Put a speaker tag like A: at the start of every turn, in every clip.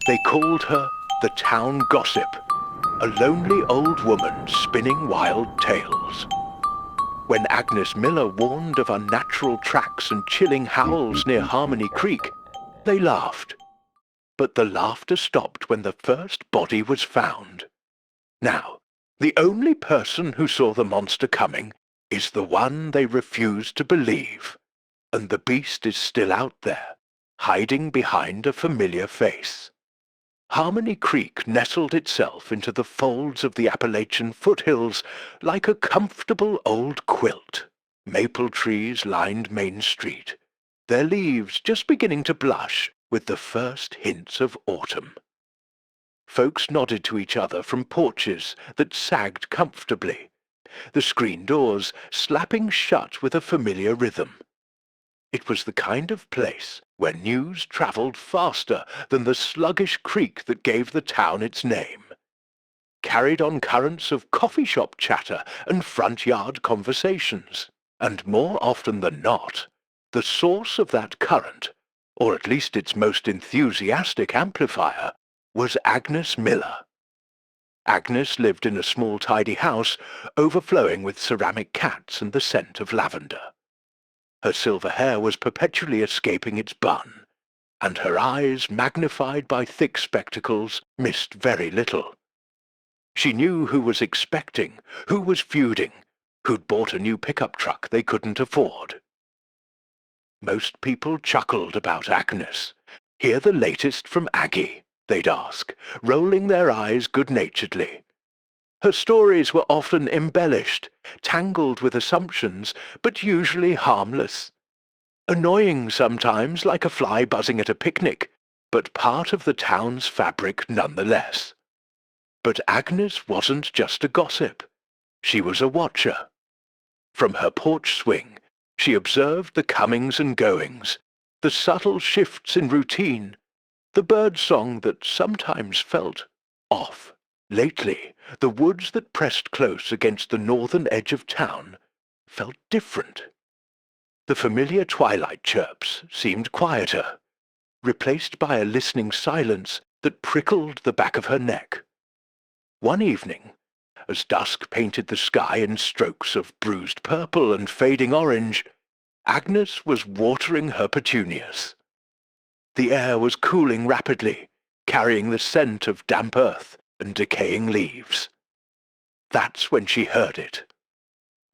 A: They called her the town gossip, a lonely old woman spinning wild tales. When Agnes Miller warned of unnatural tracks and chilling howls near Harmony Creek, they laughed. But the laughter stopped when the first body was found. Now, the only person who saw the monster coming is the one they refused to believe, and the beast is still out there, hiding behind a familiar face. Harmony Creek nestled itself into the folds of the Appalachian foothills like a comfortable old quilt. Maple trees lined Main Street, their leaves just beginning to blush with the first hints of autumn. Folks nodded to each other from porches that sagged comfortably, the screen doors slapping shut with a familiar rhythm. It was the kind of place where news travelled faster than the sluggish creek that gave the town its name, carried on currents of coffee shop chatter and front yard conversations, and more often than not, the source of that current, or at least its most enthusiastic amplifier, was Agnes Miller. Agnes lived in a small tidy house overflowing with ceramic cats and the scent of lavender. Her silver hair was perpetually escaping its bun, and her eyes, magnified by thick spectacles, missed very little. She knew who was expecting, who was feuding, who'd bought a new pickup truck they couldn't afford. Most people chuckled about Agnes. "Hear the latest from Aggie," they'd ask, rolling their eyes good-naturedly. Her stories were often embellished, tangled with assumptions, but usually harmless. Annoying sometimes, like a fly buzzing at a picnic, but part of the town's fabric nonetheless. But Agnes wasn't just a gossip. She was a watcher. From her porch swing, she observed the comings and goings, the subtle shifts in routine, the bird song that sometimes felt off. Lately, the woods that pressed close against the northern edge of town felt different. The familiar twilight chirps seemed quieter, replaced by a listening silence that prickled the back of her neck. One evening, as dusk painted the sky in strokes of bruised purple and fading orange, Agnes was watering her petunias. The air was cooling rapidly, carrying the scent of damp earth and decaying leaves. That's when she heard it.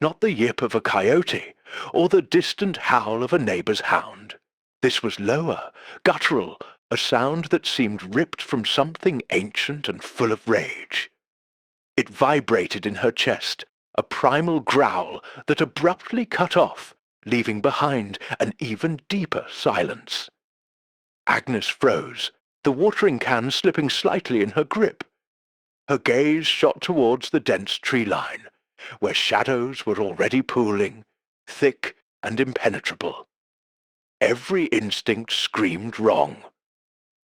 A: Not the yip of a coyote, or the distant howl of a neighbour's hound. This was lower, guttural, a sound that seemed ripped from something ancient and full of rage. It vibrated in her chest, a primal growl that abruptly cut off, leaving behind an even deeper silence. Agnes froze, the watering can slipping slightly in her grip. Her gaze shot towards the dense tree line, where shadows were already pooling, thick and impenetrable. Every instinct screamed wrong.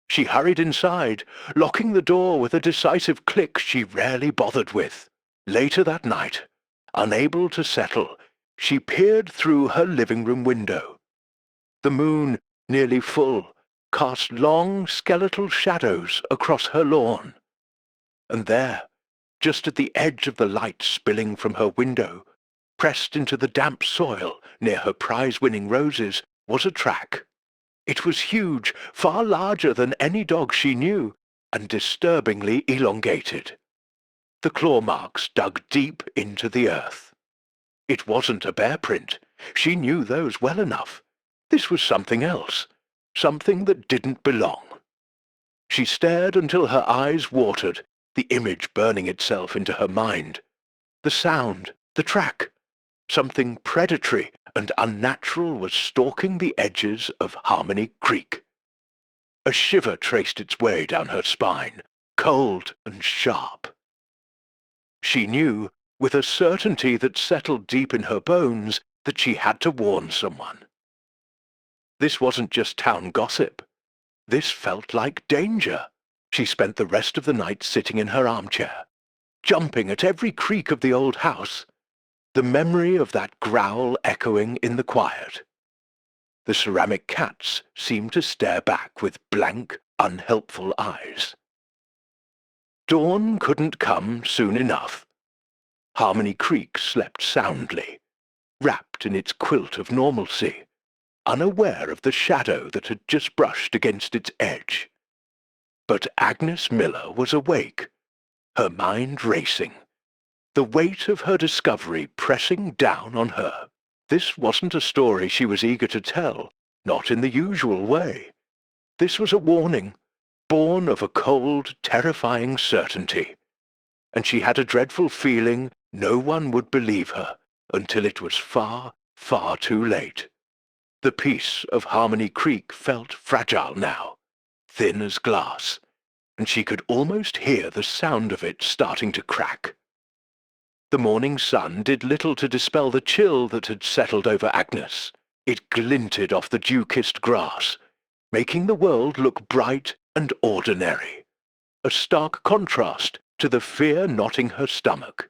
A: She hurried inside, locking the door with a decisive click she rarely bothered with. Later that night, unable to settle, she peered through her living room window. The moon, nearly full, cast long skeletal shadows across her lawn. And there, just at the edge of the light spilling from her window, pressed into the damp soil near her prize-winning roses, was a track. It was huge, far larger than any dog she knew, and disturbingly elongated. The claw marks dug deep into the earth. It wasn't a bear print. She knew those well enough. This was something else, something that didn't belong. She stared until her eyes watered, the image burning itself into her mind. The sound, the track. Something predatory and unnatural was stalking the edges of Harmony Creek. A shiver traced its way down her spine, cold and sharp. She knew, with a certainty that settled deep in her bones, that she had to warn someone. This wasn't just town gossip. This felt like danger. She spent the rest of the night sitting in her armchair, jumping at every creak of the old house, the memory of that growl echoing in the quiet. The ceramic cats seemed to stare back with blank, unhelpful eyes. Dawn couldn't come soon enough. Harmony Creek slept soundly, wrapped in its quilt of normalcy, unaware of the shadow that had just brushed against its edge. But Agnes Miller was awake, her mind racing, the weight of her discovery pressing down on her. This wasn't a story she was eager to tell, not in the usual way. This was a warning, born of a cold, terrifying certainty, and she had a dreadful feeling no one would believe her until it was far, far too late. The peace of Harmony Creek felt fragile now, thin as glass, and she could almost hear the sound of it starting to crack. The morning sun did little to dispel the chill that had settled over Agnes. It glinted off the dew-kissed grass, making the world look bright and ordinary, a stark contrast to the fear knotting her stomach.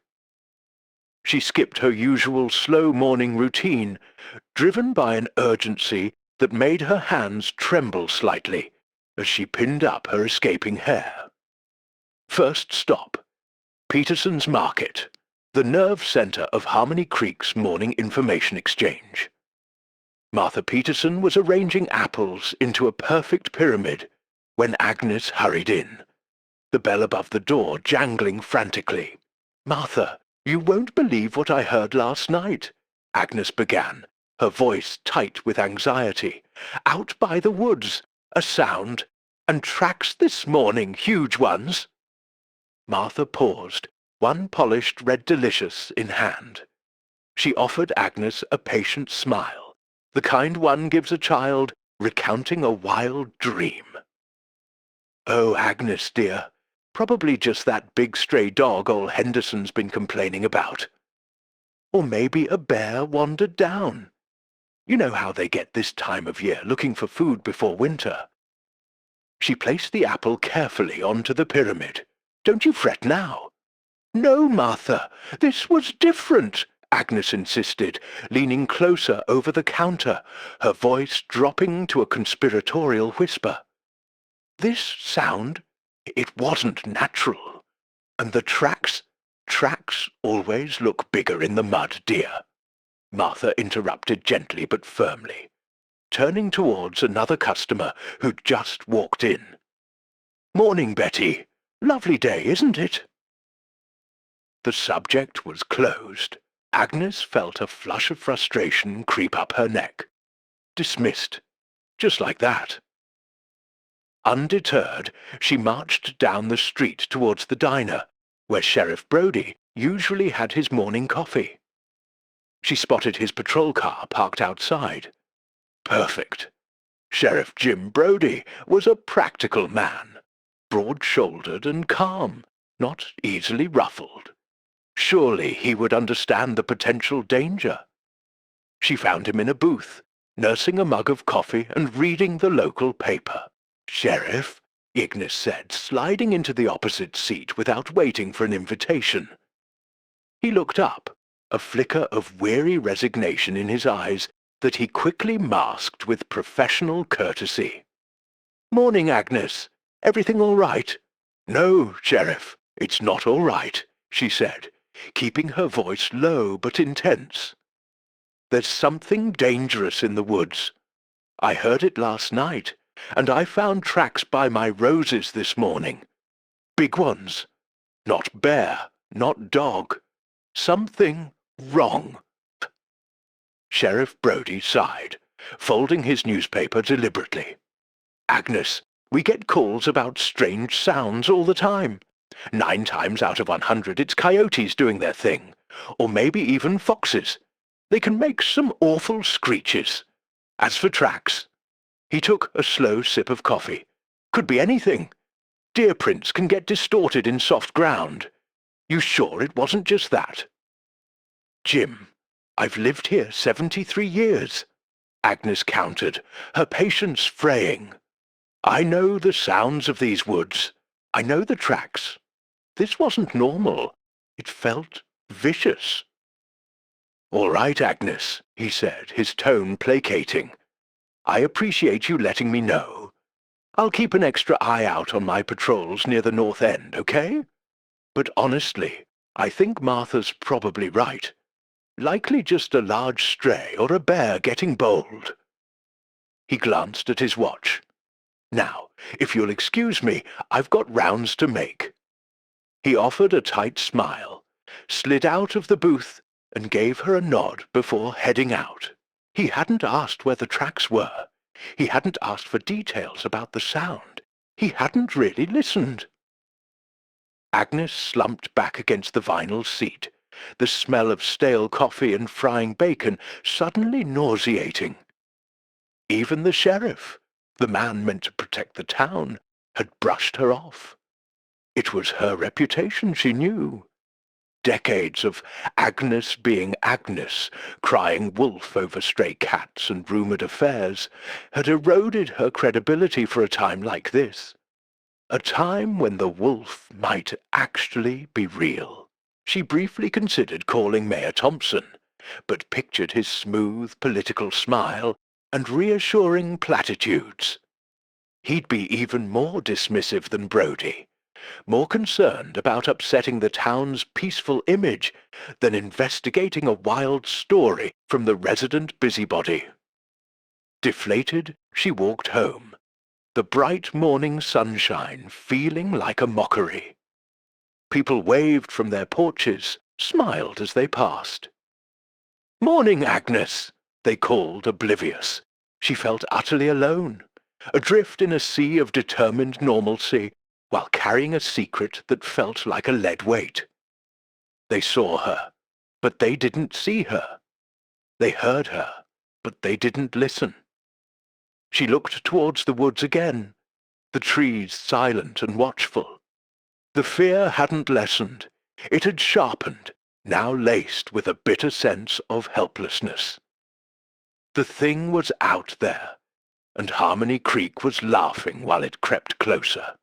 A: She skipped her usual slow morning routine, driven by an urgency that made her hands tremble slightly as she pinned up her escaping hair. First stop, Peterson's Market, the nerve center of Harmony Creek's morning information exchange. Martha Peterson was arranging apples into a perfect pyramid when Agnes hurried in, the bell above the door jangling frantically. "Martha, you won't believe what I heard last night," Agnes began, her voice tight with anxiety. "Out by the woods, a sound, and tracks this morning, huge ones." Martha paused, one polished red delicious in hand. She offered Agnes a patient smile, the kind one gives a child recounting a wild dream. "Oh, Agnes, dear, probably just that big stray dog old Henderson's been complaining about. Or maybe a bear wandered down. You know how they get this time of year, looking for food before winter." She placed the apple carefully onto the pyramid. "Don't you fret now." "No, Martha, this was different," Agnes insisted, leaning closer over the counter, her voice dropping to a conspiratorial whisper. "This sound, it wasn't natural. And the tracks always look bigger in the mud, dear," Martha interrupted gently but firmly, turning towards another customer who'd just walked in. "Morning, Betty. Lovely day, isn't it?" The subject was closed. Agnes felt a flush of frustration creep up her neck. Dismissed. Just like that. Undeterred, she marched down the street towards the diner, where Sheriff Brody usually had his morning coffee. She spotted his patrol car parked outside. Perfect. Sheriff Jim Brody was a practical man, broad-shouldered and calm, not easily ruffled. Surely he would understand the potential danger. She found him in a booth, nursing a mug of coffee and reading the local paper. "Sheriff," Ignis said, sliding into the opposite seat without waiting for an invitation. He looked up, a flicker of weary resignation in his eyes that he quickly masked with professional courtesy. "Morning, Agnes. Everything all right?" "No, Sheriff, it's not all right," she said, keeping her voice low but intense. "There's something dangerous in the woods. I heard it last night, and I found tracks by my roses this morning. Big ones. Not bear, not dog. Something wrong." Sheriff Brody sighed, folding his newspaper deliberately. "Agnes, we get calls about strange sounds all the time. 9 times out of 100 it's coyotes doing their thing, or maybe even foxes. They can make some awful screeches. As for tracks..." He took a slow sip of coffee. "Could be anything. Deer prints can get distorted in soft ground. You sure it wasn't just that?" "Jim, I've lived here 73 years," Agnes countered, her patience fraying. "I know the sounds of these woods. I know the tracks. This wasn't normal. It felt vicious." "All right, Agnes," he said, his tone placating. "I appreciate you letting me know. I'll keep an extra eye out on my patrols near the north end, okay? But honestly, I think Martha's probably right. Likely just a large stray or a bear getting bold. He glanced at his watch. Now, if you'll excuse me, I've got rounds to make. He offered a tight smile, slid out of the booth, and gave her a nod before heading out. He hadn't asked where the tracks were. He hadn't asked for details about the sound. He hadn't really listened. Agnes slumped back against the vinyl seat, the smell of stale coffee and frying bacon suddenly nauseating. Even the sheriff, the man meant to protect the town, had brushed her off. It was her reputation, she knew. Decades of Agnes being Agnes, crying wolf over stray cats and rumoured affairs, had eroded her credibility for a time like this. A time when the wolf might actually be real. She briefly considered calling Mayor Thompson, but pictured his smooth political smile and reassuring platitudes. He'd be even more dismissive than Brody, more concerned about upsetting the town's peaceful image than investigating a wild story from the resident busybody. Deflated, she walked home, the bright morning sunshine feeling like a mockery. People waved from their porches, smiled as they passed. "Morning, Agnes," they called, oblivious. She felt utterly alone, adrift in a sea of determined normalcy, while carrying a secret that felt like a lead weight. They saw her, but they didn't see her. They heard her, but they didn't listen. She looked towards the woods again, the trees silent and watchful. The fear hadn't lessened. It had sharpened, now laced with a bitter sense of helplessness. The thing was out there, and Harmony Creek was laughing while it crept closer.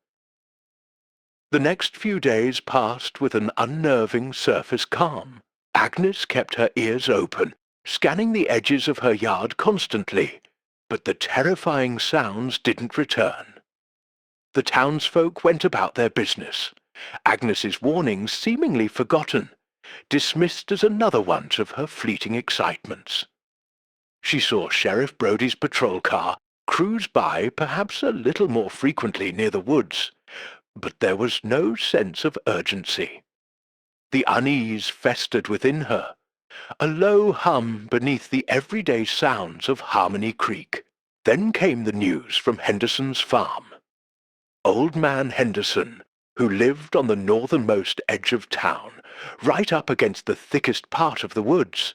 A: The next few days passed with an unnerving surface calm. Agnes kept her ears open, scanning the edges of her yard constantly, but the terrifying sounds didn't return. The townsfolk went about their business, Agnes's warnings seemingly forgotten, dismissed as another one of her fleeting excitements. She saw Sheriff Brody's patrol car cruise by perhaps a little more frequently near the woods, but there was no sense of urgency. The unease festered within her, a low hum beneath the everyday sounds of Harmony Creek. Then came the news from Henderson's farm. Old man Henderson, who lived on the northernmost edge of town, right up against the thickest part of the woods,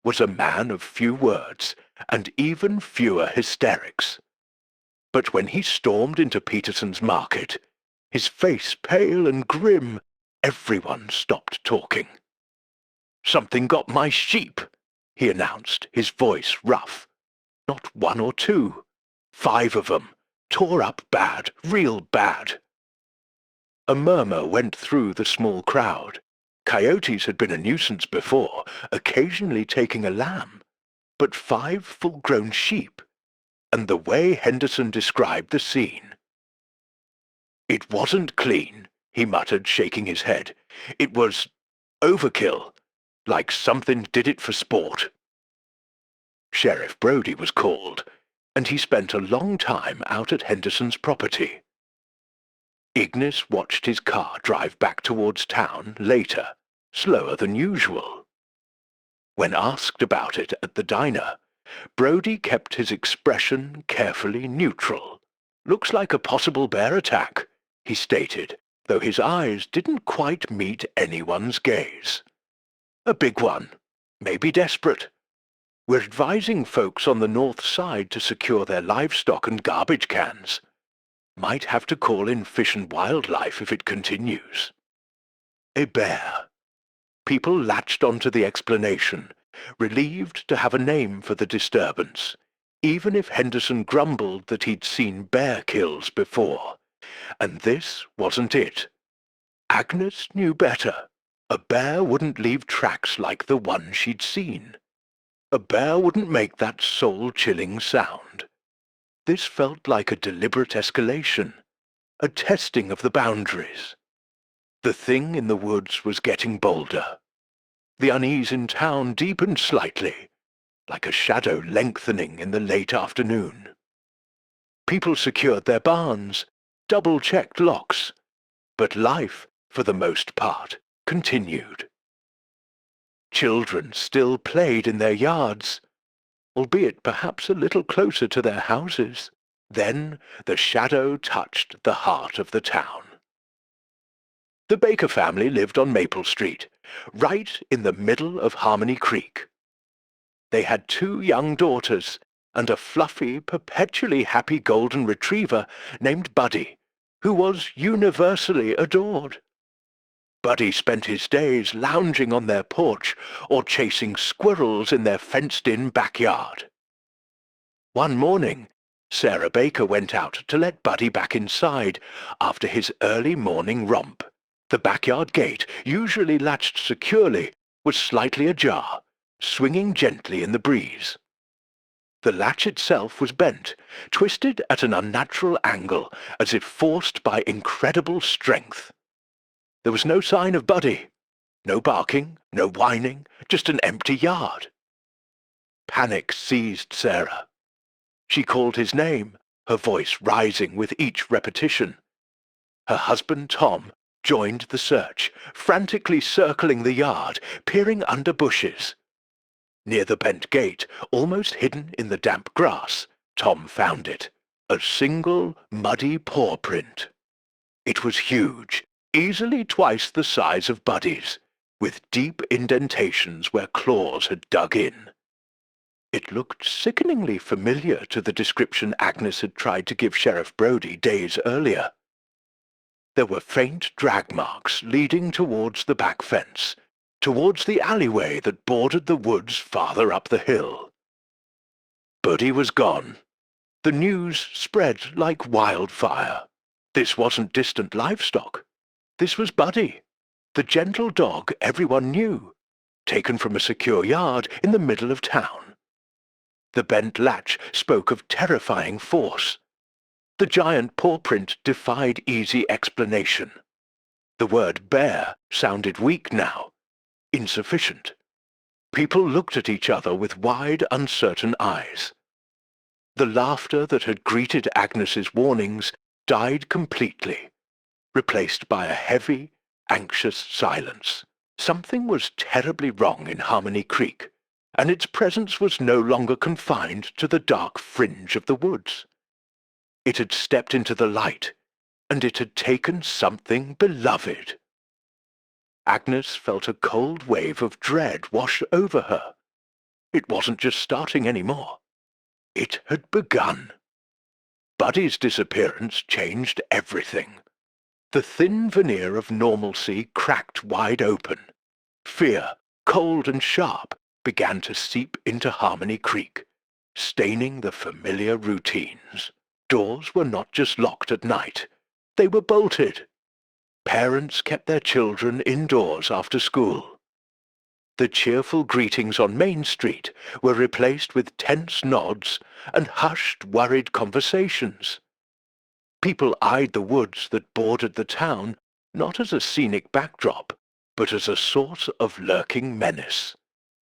A: was a man of few words and even fewer hysterics. But when he stormed into Peterson's market, his face pale and grim, everyone stopped talking. "Something got my sheep," he announced, his voice rough. "Not one or two. 5 of 'em. Tore up bad, real bad." A murmur went through the small crowd. Coyotes had been a nuisance before, occasionally taking a lamb, but 5 full-grown sheep, and the way Henderson described the scene. "It wasn't clean," he muttered, shaking his head. "It was overkill, like something did it for sport." Sheriff Brody was called, and he spent a long time out at Henderson's property. Ignis watched his car drive back towards town later, slower than usual. When asked about it at the diner, Brody kept his expression carefully neutral. "Looks like a possible bear attack," he stated, though his eyes didn't quite meet anyone's gaze. "A big one, maybe desperate. We're advising folks on the north side to secure their livestock and garbage cans. Might have to call in Fish and Wildlife if it continues." A bear. People latched onto the explanation, relieved to have a name for the disturbance, even if Henderson grumbled that he'd seen bear kills before. And this wasn't it. Agnes knew better. A bear wouldn't leave tracks like the one she'd seen. A bear wouldn't make that soul-chilling sound. This felt like a deliberate escalation, a testing of the boundaries. The thing in the woods was getting bolder. The unease in town deepened slightly, like a shadow lengthening in the late afternoon. People secured their barns, double-checked locks, but life, for the most part, continued. Children still played in their yards, albeit perhaps a little closer to their houses. Then the shadow touched the heart of the town. The Baker family lived on Maple Street, right in the middle of Harmony Creek. They had 2 young daughters and a fluffy, perpetually happy golden retriever named Buddy, who was universally adored. Buddy spent his days lounging on their porch or chasing squirrels in their fenced-in backyard. One morning, Sarah Baker went out to let Buddy back inside after his early morning romp. The backyard gate, usually latched securely, was slightly ajar, swinging gently in the breeze. The latch itself was bent, twisted at an unnatural angle, as if forced by incredible strength. There was no sign of Buddy. No barking, no whining, just an empty yard. Panic seized Sarah. She called his name, her voice rising with each repetition. Her husband, Tom, joined the search, frantically circling the yard, peering under bushes. Near the bent gate, almost hidden in the damp grass, Tom found it. A single, muddy paw print. It was huge, easily twice the size of Buddy's, with deep indentations where claws had dug in. It looked sickeningly familiar to the description Agnes had tried to give Sheriff Brodie days earlier. There were faint drag marks leading towards the back fence, towards the alleyway that bordered the woods farther up the hill. Buddy was gone. The news spread like wildfire. This wasn't distant livestock. This was Buddy, the gentle dog everyone knew, taken from a secure yard in the middle of town. The bent latch spoke of terrifying force. The giant paw print defied easy explanation. The word bear sounded weak now, insufficient. People looked at each other with wide, uncertain eyes. The laughter that had greeted Agnes's warnings died completely, replaced by a heavy, anxious silence. Something was terribly wrong in Harmony Creek, and its presence was no longer confined to the dark fringe of the woods. It had stepped into the light, and it had taken something beloved. Agnes felt a cold wave of dread wash over her. It wasn't just starting anymore. It had begun. Buddy's disappearance changed everything. The thin veneer of normalcy cracked wide open. Fear, cold and sharp, began to seep into Harmony Creek, staining the familiar routines. Doors were not just locked at night. They were bolted. Parents kept their children indoors after school. The cheerful greetings on Main Street were replaced with tense nods and hushed, worried conversations. People eyed the woods that bordered the town not as a scenic backdrop, but as a source of lurking menace.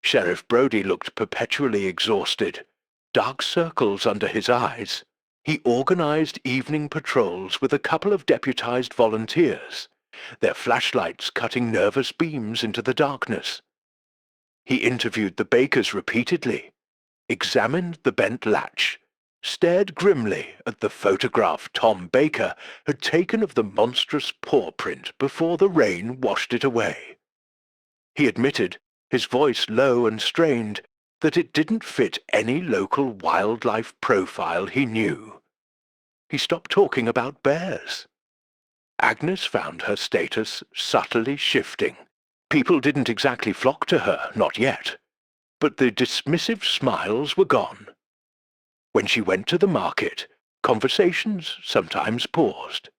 A: Sheriff Brodie looked perpetually exhausted, dark circles under his eyes. He organized evening patrols with a couple of deputized volunteers, their flashlights cutting nervous beams into the darkness. He interviewed the Bakers repeatedly, examined the bent latch, stared grimly at the photograph Tom Baker had taken of the monstrous paw print before the rain washed it away. He admitted, his voice low and strained, that it didn't fit any local wildlife profile he knew. He stopped talking about bears. Agnes found her status subtly shifting. People didn't exactly flock to her, not yet, but the dismissive smiles were gone. When she went to the market, conversations sometimes paused.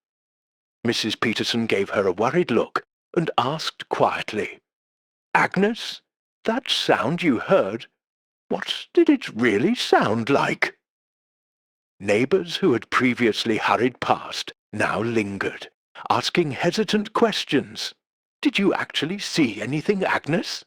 A: Mrs. Peterson gave her a worried look and asked quietly, "Agnes, that sound you heard, what did it really sound like?" Neighbours who had previously hurried past now lingered, asking hesitant questions. "Did you actually see anything, Agnes?"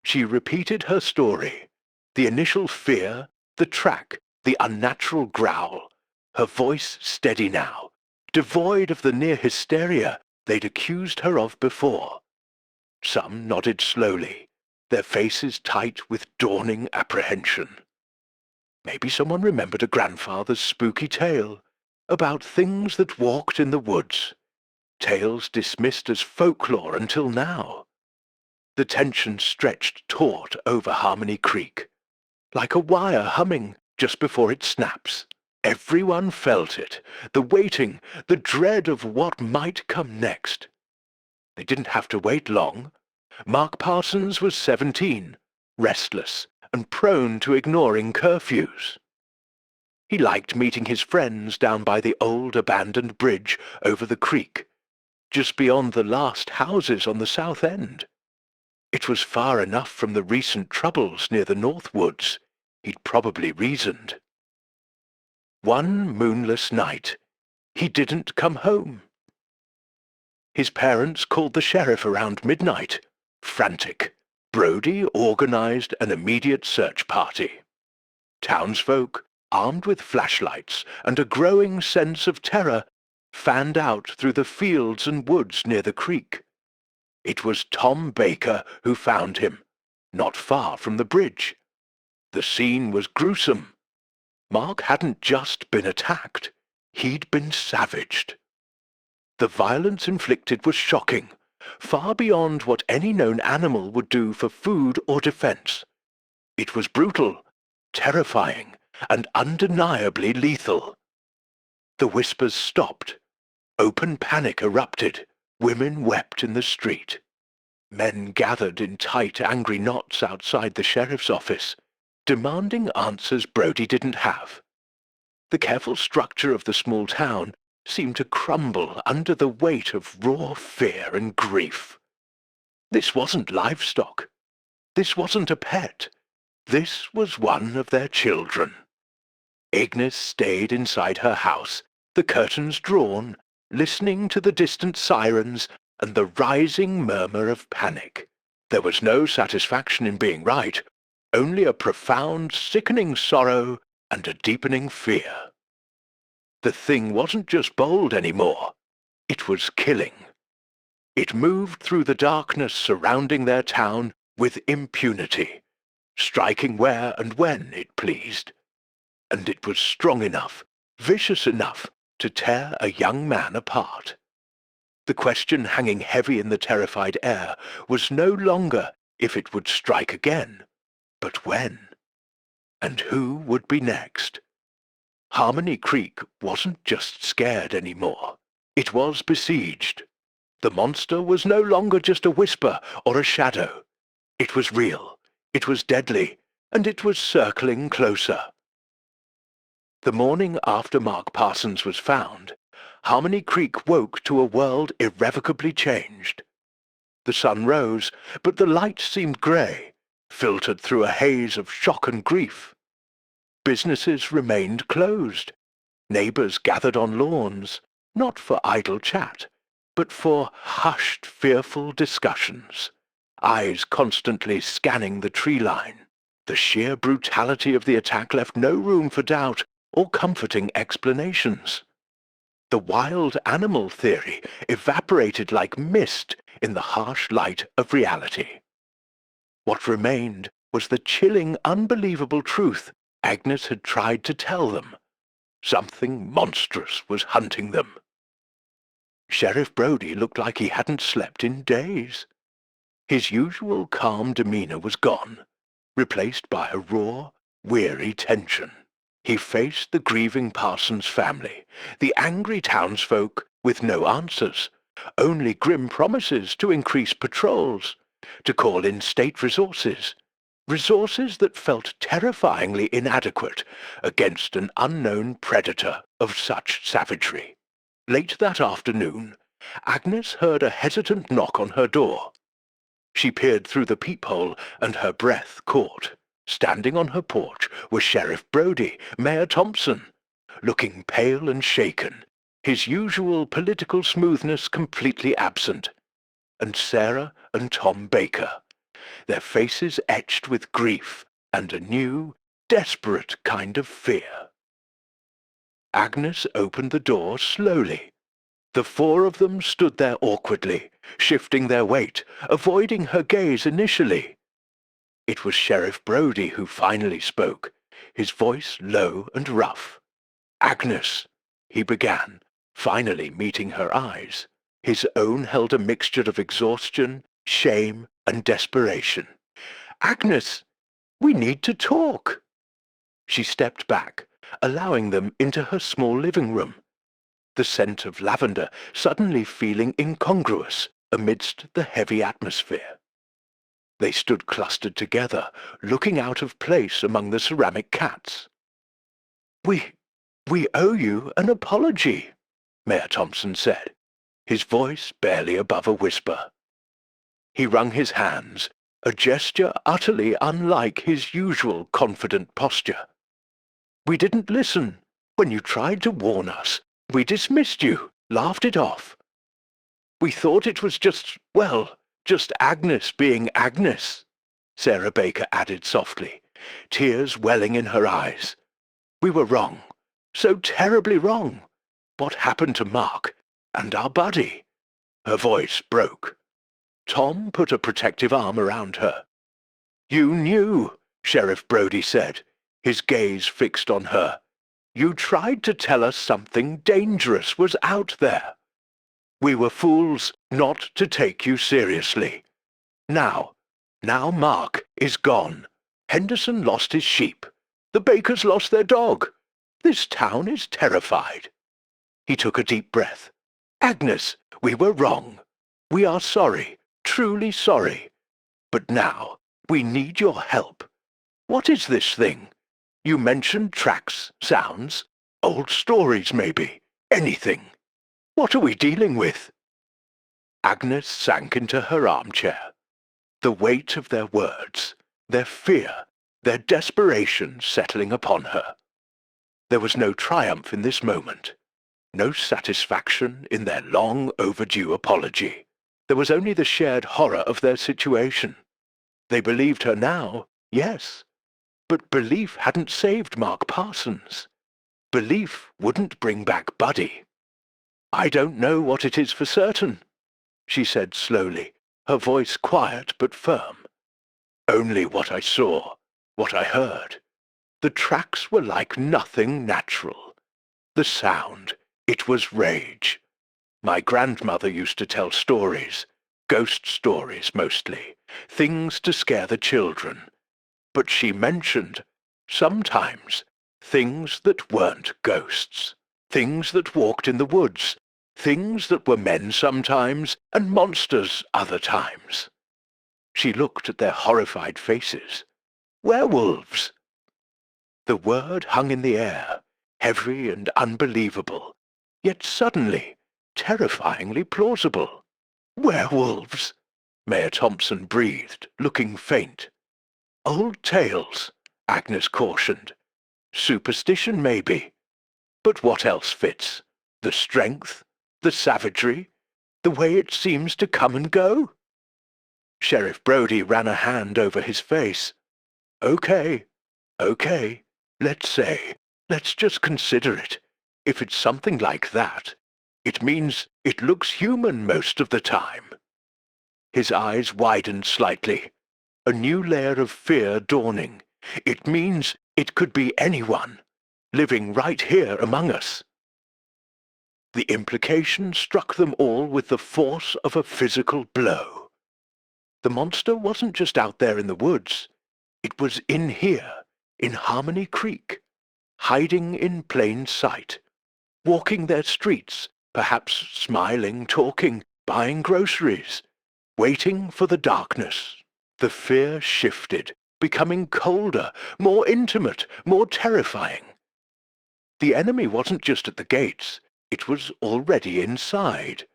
A: She repeated her story. The initial fear, the track, the unnatural growl. Her voice steady now, devoid of the near hysteria they'd accused her of before. Some nodded slowly, their faces tight with dawning apprehension. Maybe someone remembered a grandfather's spooky tale about things that walked in the woods, tales dismissed as folklore until now. The tension stretched taut over Harmony Creek, like a wire humming just before it snaps. Everyone felt it, the waiting, the dread of what might come next. They didn't have to wait long. Mark Parsons was 17, restless, and prone to ignoring curfews. He liked meeting his friends down by the old abandoned bridge over the creek, just beyond the last houses on the south end. It was far enough from the recent troubles near the North Woods, he'd probably reasoned. One moonless night, he didn't come home. His parents called the sheriff around midnight, frantic. Brody organized an immediate search party. Townsfolk, armed with flashlights and a growing sense of terror, fanned out through the fields and woods near the creek. It was Tom Baker who found him, not far from the bridge. The scene was gruesome. Mark hadn't just been attacked, he'd been savaged. The violence inflicted was shocking, far beyond what any known animal would do for food or defense. It was brutal, terrifying, and undeniably lethal. The whispers stopped. Open panic erupted. Women wept in the street. Men gathered in tight, angry knots outside the sheriff's office, demanding answers Brody didn't have. The careful structure of the small town seemed to crumble under the weight of raw fear and grief. This wasn't livestock. This wasn't a pet. This was one of their children. Agnes stayed inside her house, the curtains drawn, listening to the distant sirens and the rising murmur of panic. There was no satisfaction in being right, only a profound, sickening sorrow and a deepening fear. The thing wasn't just bold anymore. It was killing. It moved through the darkness surrounding their town with impunity, striking where and when it pleased. And it was strong enough, vicious enough, to tear a young man apart. The question hanging heavy in the terrified air was no longer if it would strike again, but when. And who would be next? Harmony Creek wasn't just scared anymore. It was besieged. The monster was no longer just a whisper or a shadow. It was real, it was deadly, and it was circling closer. The morning after Mark Parsons was found, Harmony Creek woke to a world irrevocably changed. The sun rose, but the light seemed grey, filtered through a haze of shock and grief. Businesses remained closed. Neighbours gathered on lawns, not for idle chat, but for hushed, fearful discussions, eyes constantly scanning the tree line. The sheer brutality of the attack left no room for doubt or comforting explanations. The wild animal theory evaporated like mist in the harsh light of reality. What remained was the chilling, unbelievable truth Agnes had tried to tell them. Something monstrous was hunting them. Sheriff Brody looked like he hadn't slept in days. His usual calm demeanor was gone, replaced by a raw, weary tension. He faced the grieving Parsons family, the angry townsfolk with no answers, only grim promises to increase patrols, to call in state resources, resources that felt terrifyingly inadequate against an unknown predator of such savagery. Late that afternoon, Agnes heard a hesitant knock on her door. She peered through the peephole and her breath caught. Standing on her porch was Sheriff Brody, Mayor Thompson, looking pale and shaken, his usual political smoothness completely absent, and Sarah and Tom Baker, their faces etched with grief and a new, desperate kind of fear. Agnes opened the door slowly. The four of them stood there awkwardly, shifting their weight, avoiding her gaze initially. It was Sheriff Brody who finally spoke, his voice low and rough. "Agnes," he began, finally meeting her eyes. His own held a mixture of exhaustion, shame, and desperation. "Agnes, we need to talk." She stepped back, allowing them into her small living room, the scent of lavender suddenly feeling incongruous amidst the heavy atmosphere. They stood clustered together, looking out of place among the ceramic cats. We owe you an apology," Mayor Thompson said, his voice barely above a whisper. He wrung his hands, a gesture utterly unlike his usual confident posture. "We didn't listen. When you tried to warn us, we dismissed you, laughed it off. We thought it was just Agnes being Agnes," Sarah Baker added softly, tears welling in her eyes. "We were wrong, so terribly wrong. What happened to Mark and our buddy?" Her voice broke. Tom put a protective arm around her. "You knew," Sheriff Brody said, his gaze fixed on her. "You tried to tell us something dangerous was out there. We were fools not to take you seriously. Now Mark is gone. Henderson lost his sheep. The Bakers lost their dog. This town is terrified." He took a deep breath. "Agnes, we were wrong. We are sorry, truly sorry. But now we need your help. What is this thing? You mentioned tracks, sounds, old stories maybe, anything. What are we dealing with?" Agnes sank into her armchair. The weight of their words, their fear, their desperation settling upon her. There was no triumph in this moment, no satisfaction in their long overdue apology. There was only the shared horror of their situation. They believed her now, yes, but belief hadn't saved Mark Parsons. Belief wouldn't bring back Buddy. "I don't know what it is for certain," she said slowly, her voice quiet but firm. "Only what I saw, what I heard. The tracks were like nothing natural. The sound, it was rage. My grandmother used to tell stories, ghost stories mostly, things to scare the children. But she mentioned, sometimes, things that weren't ghosts, things that walked in the woods, things that were men sometimes and monsters other times." She looked at their horrified faces. "Werewolves!" The word hung in the air, heavy and unbelievable, yet suddenly terrifyingly plausible. "Werewolves!" Mayor Thompson breathed, looking faint. "Old tales," Agnes cautioned. "Superstition, maybe. But what else fits? The strength? The savagery? The way it seems to come and go?" Sheriff Brody ran a hand over his face. Okay, let's just consider it. If it's something like that, it means it looks human most of the time." His eyes widened slightly, a new layer of fear dawning. "It means it could be anyone, living right here among us." The implication struck them all with the force of a physical blow. The monster wasn't just out there in the woods. It was in here, in Harmony Creek, hiding in plain sight, walking their streets, perhaps smiling, talking, buying groceries, waiting for the darkness. The fear shifted, becoming colder, more intimate, more terrifying. The enemy wasn't just at the gates, it was already inside.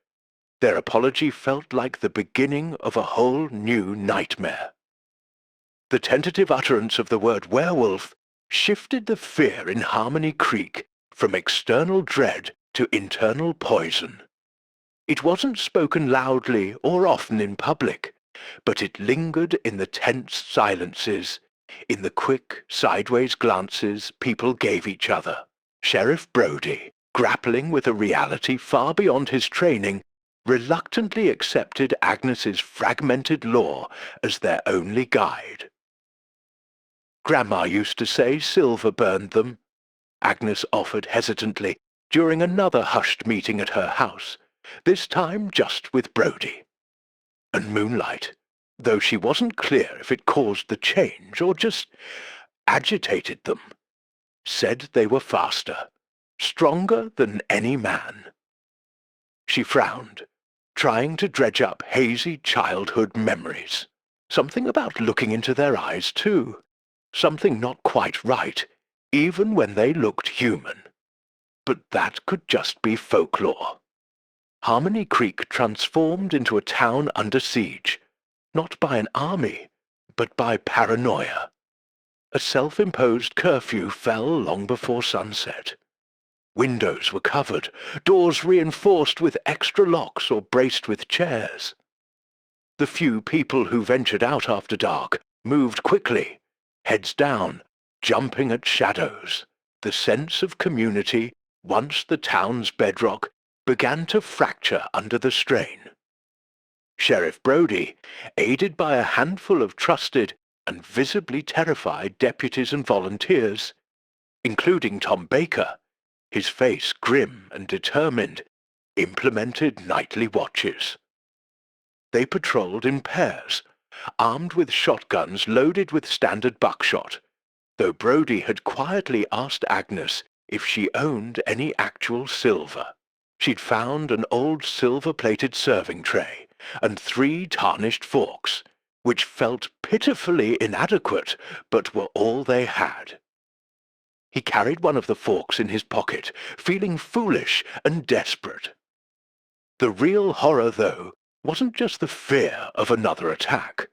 A: Their apology felt like the beginning of a whole new nightmare. The tentative utterance of the word werewolf shifted the fear in Harmony Creek from external dread to internal poison. It wasn't spoken loudly or often in public, but it lingered in the tense silences, in the quick, sideways glances people gave each other. Sheriff Brody, grappling with a reality far beyond his training, reluctantly accepted Agnes's fragmented lore as their only guide. Grandma used to say silver burned them, Agnes offered hesitantly during another hushed meeting at her house, this time just with Brody. And moonlight, though she wasn't clear if it caused the change or just agitated them, said they were faster, stronger than any man. She frowned, trying to dredge up hazy childhood memories. Something about looking into their eyes, too. Something not quite right, even when they looked human. But that could just be folklore. Harmony Creek transformed into a town under siege, not by an army, but by paranoia. A self-imposed curfew fell long before sunset. Windows were covered, doors reinforced with extra locks or braced with chairs. The few people who ventured out after dark moved quickly, heads down, jumping at shadows. The sense of community, once the town's bedrock, began to fracture under the strain. Sheriff Brody, aided by a handful of trusted and visibly terrified deputies and volunteers, including Tom Baker, his face grim and determined, implemented nightly watches. They patrolled in pairs, armed with shotguns loaded with standard buckshot, though Brody had quietly asked Agnes if she owned any actual silver. She'd found an old silver-plated serving tray and 3 tarnished forks, which felt pitifully inadequate, but were all they had. He carried one of the forks in his pocket, feeling foolish and desperate. The real horror, though, wasn't just the fear of another attack.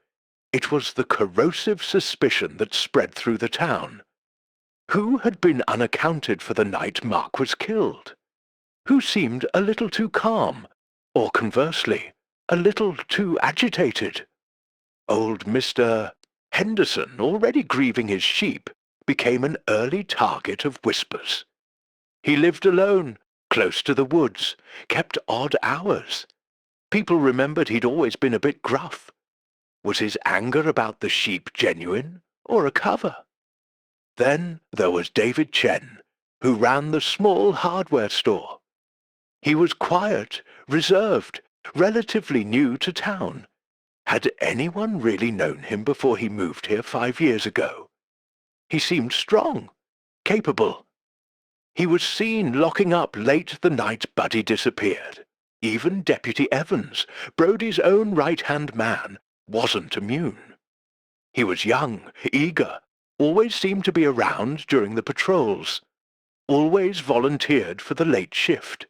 A: It was the corrosive suspicion that spread through the town. Who had been unaccounted for the night Mark was killed? Who seemed a little too calm, or conversely, a little too agitated? Old Mr. Henderson, already grieving his sheep, became an early target of whispers. He lived alone, close to the woods, kept odd hours. People remembered he'd always been a bit gruff. Was his anger about the sheep genuine, or a cover? Then there was David Chen, who ran the small hardware store. He was quiet, reserved, relatively new to town. Had anyone really known him before he moved here 5 years ago? He seemed strong, capable. He was seen locking up late the night Buddy disappeared. Even Deputy Evans, Brody's own right-hand man, wasn't immune. He was young, eager, always seemed to be around during the patrols, always volunteered for the late shift.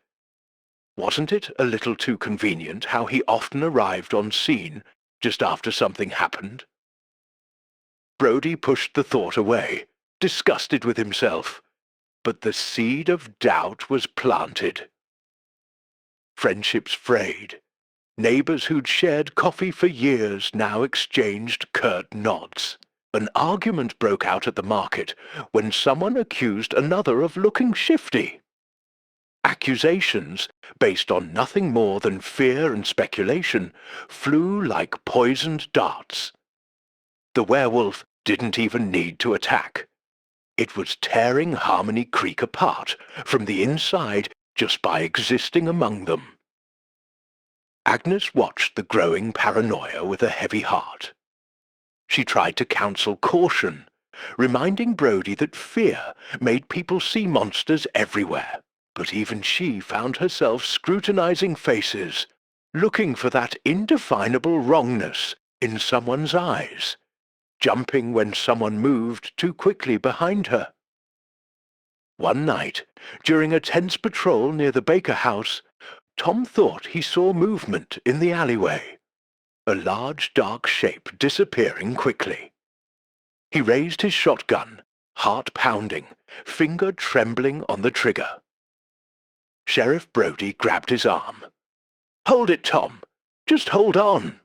A: Wasn't it a little too convenient how he often arrived on scene just after something happened? Brody pushed the thought away, disgusted with himself, but the seed of doubt was planted. Friendships frayed. Neighbors who'd shared coffee for years now exchanged curt nods. An argument broke out at the market when someone accused another of looking shifty. Accusations, based on nothing more than fear and speculation, flew like poisoned darts. The werewolf didn't even need to attack. It was tearing Harmony Creek apart from the inside just by existing among them. Agnes watched the growing paranoia with a heavy heart. She tried to counsel caution, reminding Brody that fear made people see monsters everywhere. But even she found herself scrutinizing faces, looking for that indefinable wrongness in someone's eyes, jumping when someone moved too quickly behind her. One night, during a tense patrol near the Baker house, Tom thought he saw movement in the alleyway, a large dark shape disappearing quickly. He raised his shotgun, heart pounding, finger trembling on the trigger. Sheriff Brody grabbed his arm. "Hold it, Tom. Just hold on."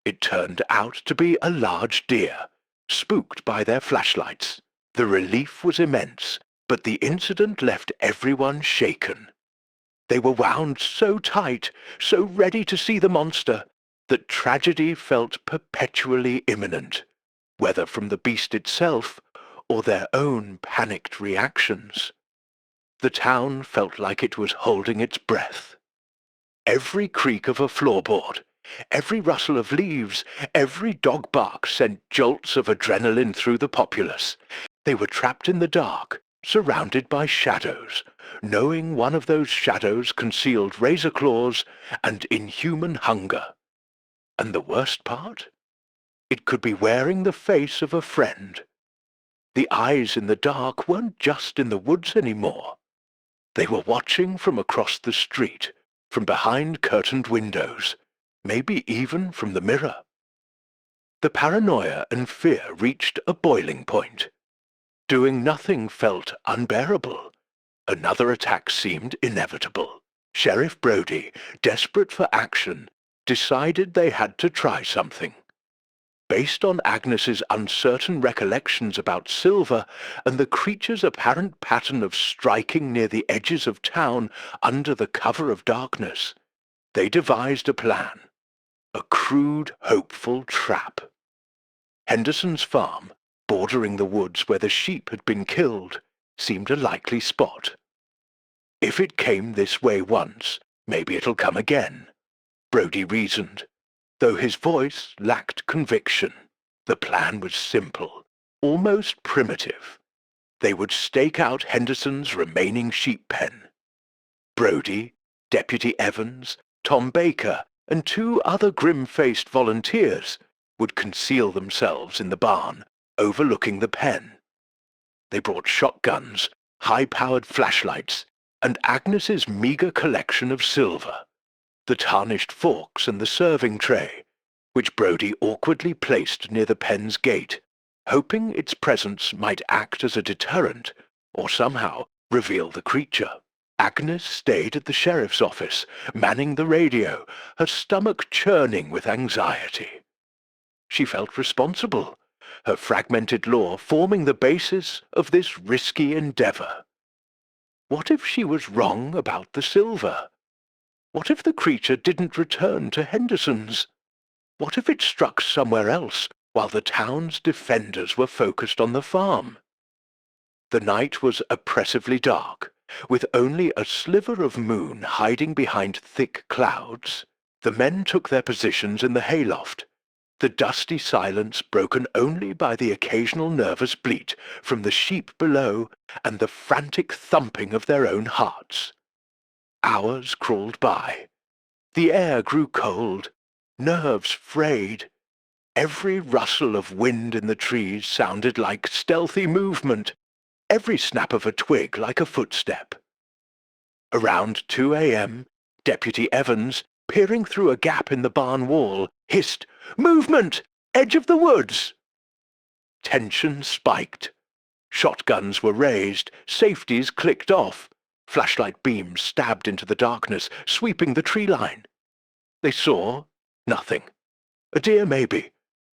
A: It turned out to be a large deer, spooked by their flashlights. The relief was immense, but the incident left everyone shaken. They were wound so tight, so ready to see the monster, that tragedy felt perpetually imminent, whether from the beast itself or their own panicked reactions. The town felt like it was holding its breath. Every creak of a floorboard, every rustle of leaves, every dog bark sent jolts of adrenaline through the populace. They were trapped in the dark, surrounded by shadows, knowing one of those shadows concealed razor claws and inhuman hunger. And the worst part? It could be wearing the face of a friend. The eyes in the dark weren't just in the woods anymore. They were watching from across the street, from behind curtained windows, maybe even from the mirror. The paranoia and fear reached a boiling point. Doing nothing felt unbearable. Another attack seemed inevitable. Sheriff Brody, desperate for action, decided they had to try something. Based on Agnes's uncertain recollections about Silver and the creature's apparent pattern of striking near the edges of town under the cover of darkness, they devised a plan. A crude, hopeful trap. Henderson's farm, bordering the woods where the sheep had been killed, seemed a likely spot. If it came this way once, maybe it'll come again, Brody reasoned, though his voice lacked conviction. The plan was simple, almost primitive. They would stake out Henderson's remaining sheep pen. Brody, Deputy Evans, Tom Baker, and 2 other grim-faced volunteers would conceal themselves in the barn, overlooking the pen. They brought shotguns, high-powered flashlights, and Agnes's meager collection of silver, the tarnished forks and the serving tray, which Brody awkwardly placed near the pen's gate, hoping its presence might act as a deterrent or somehow reveal the creature. Agnes stayed at the sheriff's office, manning the radio, her stomach churning with anxiety. She felt responsible, her fragmented lore forming the basis of this risky endeavor. What if she was wrong about the silver? What if the creature didn't return to Henderson's? What if it struck somewhere else while the town's defenders were focused on the farm? The night was oppressively dark, with only a sliver of moon hiding behind thick clouds. The men took their positions in the hayloft, the dusty silence broken only by the occasional nervous bleat from the sheep below and the frantic thumping of their own hearts. Hours crawled by. The air grew cold, nerves frayed. Every rustle of wind in the trees sounded like stealthy movement, every snap of a twig like a footstep. Around 2 a.m., Deputy Evans, peering through a gap in the barn wall, hissed, "Movement! Edge of the woods!" Tension spiked. Shotguns were raised, safeties clicked off. Flashlight beams stabbed into the darkness, sweeping the tree line. They saw nothing. A deer maybe,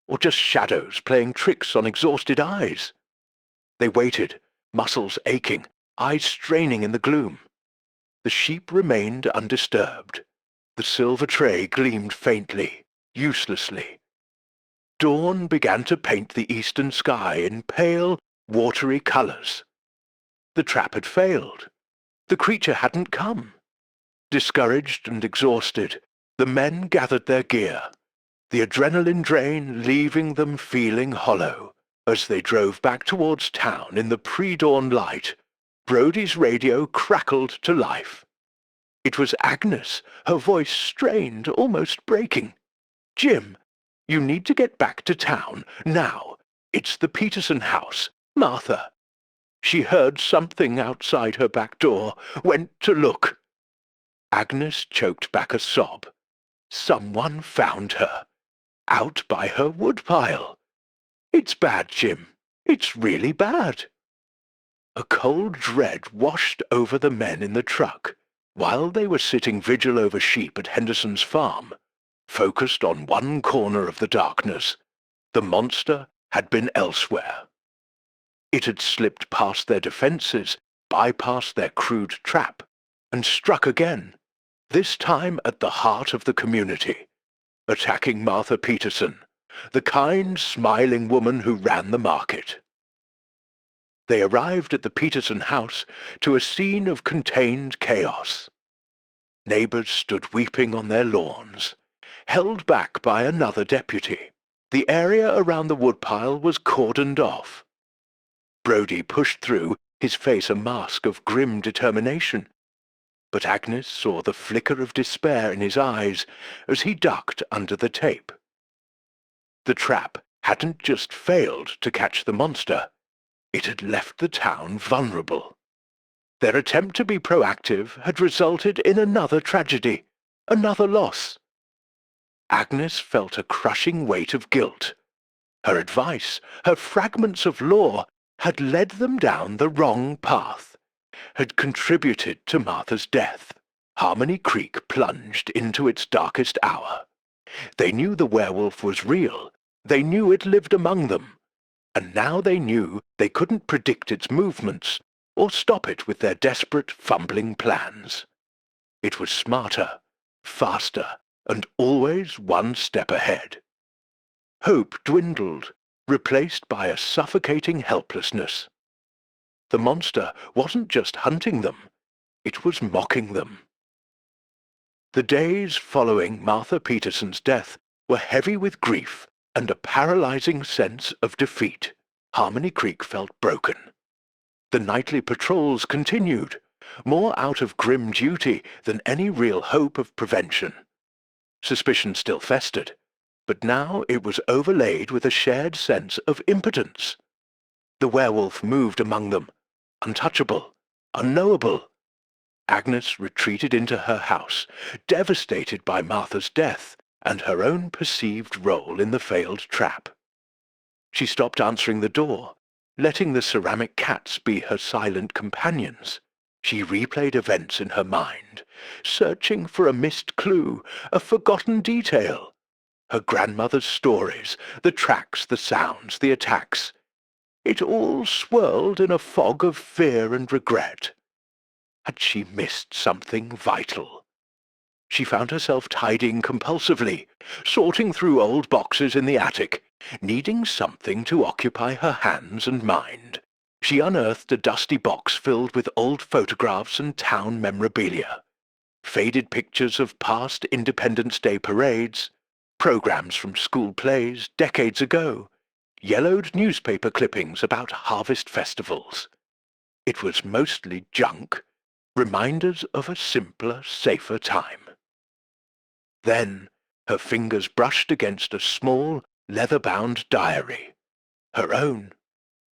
A: or just shadows playing tricks on exhausted eyes. They waited, muscles aching, eyes straining in the gloom. The sheep remained undisturbed. The silver tray gleamed faintly, uselessly. Dawn began to paint the eastern sky in pale, watery colors. The trap had failed. The creature hadn't come. Discouraged and exhausted, the men gathered their gear, the adrenaline drain leaving them feeling hollow. As they drove back towards town in the pre-dawn light, Brody's radio crackled to life. It was Agnes, her voice strained, almost breaking. "Jim, you need to get back to town, now. It's the Peterson house. Martha." She heard something outside her back door, went to look. Agnes choked back a sob. Someone found her. Out by her woodpile. "It's bad, Jim. It's really bad." A cold dread washed over the men in the truck while they were sitting vigil over sheep at Henderson's farm, focused on one corner of the darkness. The monster had been elsewhere. It had slipped past their defenses, bypassed their crude trap, and struck again, this time at the heart of the community, attacking Martha Peterson, the kind, smiling woman who ran the market. They arrived at the Peterson house to a scene of contained chaos. Neighbors stood weeping on their lawns, held back by another deputy. The area around the woodpile was cordoned off. Brodie pushed through, his face a mask of grim determination. But Agnes saw the flicker of despair in his eyes as he ducked under the tape. The trap hadn't just failed to catch the monster. It had left the town vulnerable. Their attempt to be proactive had resulted in another tragedy, another loss. Agnes felt a crushing weight of guilt. Her advice, her fragments of law, had led them down the wrong path, had contributed to Martha's death. Harmony Creek plunged into its darkest hour. They knew the werewolf was real. They knew it lived among them. And now they knew they couldn't predict its movements or stop it with their desperate, fumbling plans. It was smarter, faster, and always one step ahead. Hope dwindled, replaced by a suffocating helplessness. The monster wasn't just hunting them, it was mocking them. The days following Martha Peterson's death were heavy with grief and a paralyzing sense of defeat. Harmony Creek felt broken. The nightly patrols continued, more out of grim duty than any real hope of prevention. Suspicion still festered, but now it was overlaid with a shared sense of impotence. The werewolf moved among them, untouchable, unknowable. Agnes retreated into her house, devastated by Martha's death and her own perceived role in the failed trap. She stopped answering the door, letting the ceramic cats be her silent companions. She replayed events in her mind, searching for a missed clue, a forgotten detail. Her grandmother's stories, the tracks, the sounds, the attacks. It all swirled in a fog of fear and regret. Had she missed something vital? She found herself tidying compulsively, sorting through old boxes in the attic, needing something to occupy her hands and mind. She unearthed a dusty box filled with old photographs and town memorabilia, faded pictures of past Independence Day parades, programs from school plays decades ago, yellowed newspaper clippings about harvest festivals. It was mostly junk, reminders of a simpler, safer time. Then her fingers brushed against a small, leather-bound diary. Her own.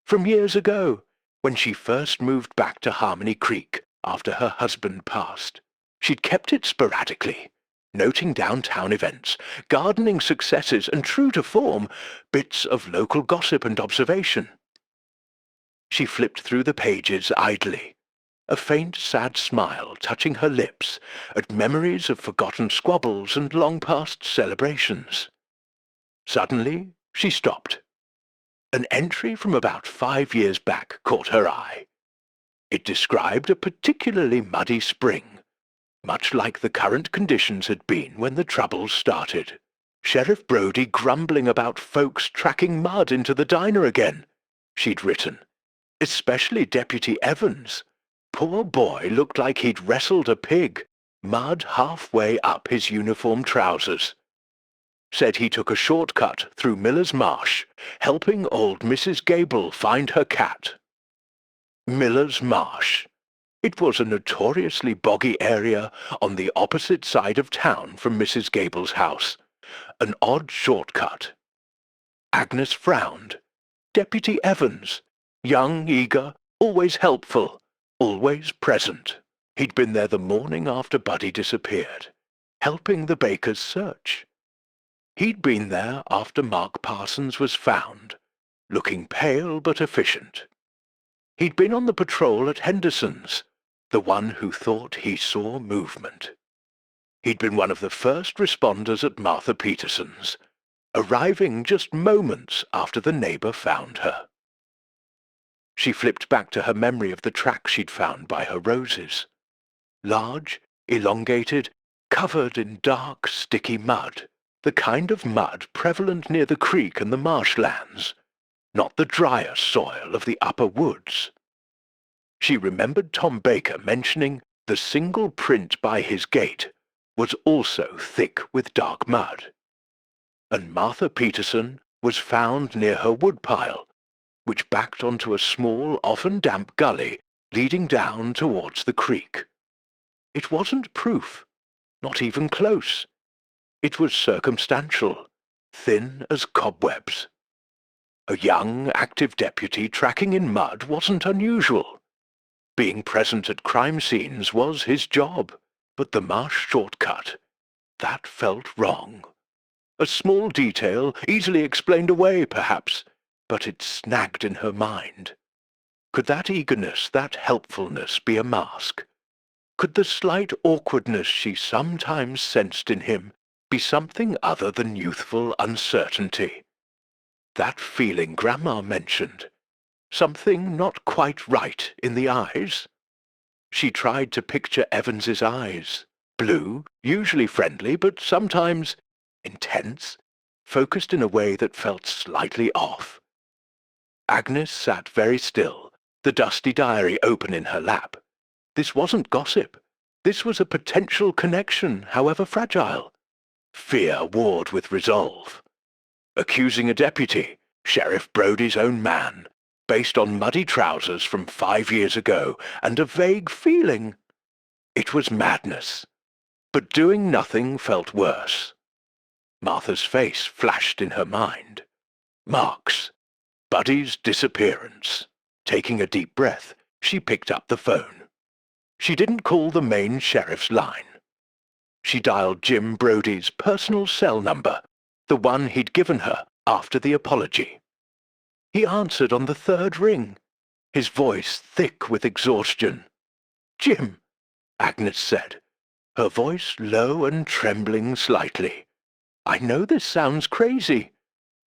A: From years ago, when she first moved back to Harmony Creek after her husband passed. She'd kept it sporadically, noting downtown events, gardening successes, and true to form, bits of local gossip and observation. She flipped through the pages idly, a faint, sad smile touching her lips at memories of forgotten squabbles and long-past celebrations. Suddenly, she stopped. An entry from about 5 years back caught her eye. It described a particularly muddy spring, much like the current conditions had been when the troubles started. Sheriff Brodie grumbling about folks tracking mud into the diner again, she'd written. Especially Deputy Evans. Poor boy looked like he'd wrestled a pig, mud halfway up his uniform trousers. Said he took a shortcut through Miller's Marsh, helping old Mrs. Gable find her cat. Miller's Marsh. It was a notoriously boggy area on the opposite side of town from Mrs. Gable's house. An odd shortcut. Agnes frowned. Deputy Evans. Young, eager, always helpful, always present. He'd been there the morning after Buddy disappeared, helping the Bakers search. He'd been there after Mark Parsons was found, looking pale but efficient. He'd been on the patrol at Henderson's, the one who thought he saw movement. He'd been one of the first responders at Martha Peterson's, arriving just moments after the neighbour found her. She flipped back to her memory of the track she'd found by her roses. Large, elongated, covered in dark, sticky mud, the kind of mud prevalent near the creek and the marshlands, not the drier soil of the upper woods. She remembered Tom Baker mentioning the single print by his gate was also thick with dark mud. And Martha Peterson was found near her woodpile, which backed onto a small, often damp gully leading down towards the creek. It wasn't proof, not even close. It was circumstantial, thin as cobwebs. A young, active deputy tracking in mud wasn't unusual. Being present at crime scenes was his job, but the marsh shortcut, that felt wrong. A small detail, easily explained away, perhaps, but it snagged in her mind. Could that eagerness, that helpfulness be a mask? Could the slight awkwardness she sometimes sensed in him be something other than youthful uncertainty? That feeling Grandma mentioned, something not quite right in the eyes? She tried to picture Evans's eyes, blue, usually friendly, but sometimes intense, focused in a way that felt slightly off. Agnes sat very still, the dusty diary open in her lap. This wasn't gossip. This was a potential connection, however fragile. Fear warred with resolve. Accusing a deputy, Sheriff Brodie's own man, based on muddy trousers from 5 years ago, and a vague feeling. It was madness. But doing nothing felt worse. Martha's face flashed in her mind. Mark's. Buddy's disappearance. Taking a deep breath, she picked up the phone. She didn't call the main sheriff's line. She dialed Jim Brodie's personal cell number, the one he'd given her after the apology. He answered on the third ring, his voice thick with exhaustion. "Jim," Agnes said, her voice low and trembling slightly. "I know this sounds crazy,